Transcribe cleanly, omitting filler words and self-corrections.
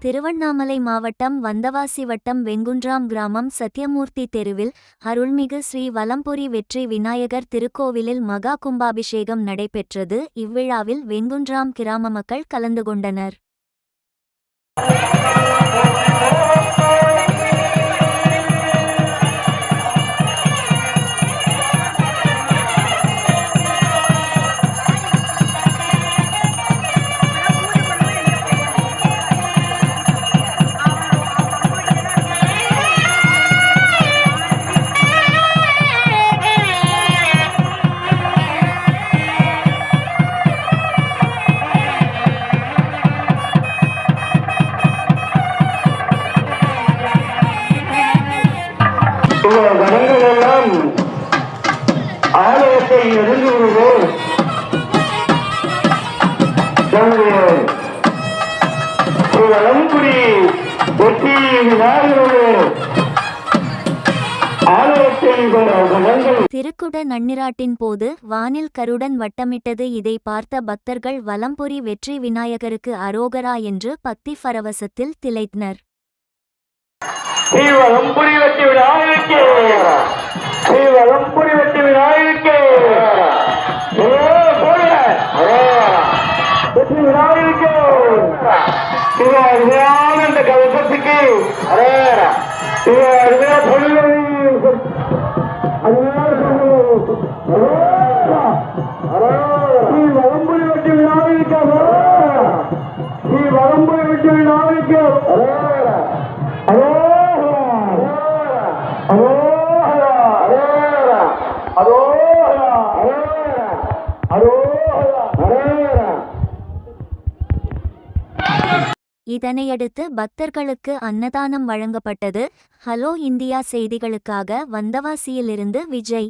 திருவண்ணாமலை மாவட்டம் வந்தவாசி வட்டம் வெங்குன்றாம் கிராமம் சத்யமூர்த்தி தெருவில் அருள்மிகு ஸ்ரீ வலம்புரி வெற்றி விநாயகர் திருக்கோவிலில் மகா கும்பாபிஷேகம் நடைபெற்றது. இவ்விழாவில் வெங்குன்றாம் கிராம மக்கள் கலந்து கொண்டனர். வரங்கள் எல்லாம் ஆலயத்தை நெருங்குவது வலம்புரி வெற்றி விநாயகருடைய ஆலயத்தை திருக்குட நன்னிராட்டின் போது வானில் கருடன் வட்டமிட்டது. இதை பார்த்த பக்தர்கள் வலம்புரி வெற்றி விநாயகருக்கு அரோகரா என்று பக்தி பரவசத்தில் திளைத்தனர். வலம்புரி வெற்றி விநாயகருக்கு, வலம்புரி வெற்றி விநாயகருக்கு, வெற்றி விநாயகருக்கு, அருமையான இந்த கவசத்துக்கு அருமையா தொழிலை வலம்புரி வெற்றி விநாயகருக்கு, வலம்புரி வெற்றி விநாயகருக்கு இதனையடுத்து பக்தர்களுக்கு அன்னதானம் வழங்கப்பட்டது. ஹலோ இந்தியா செய்திகளுக்காக வந்தவாசியிலிருந்து விஜய்.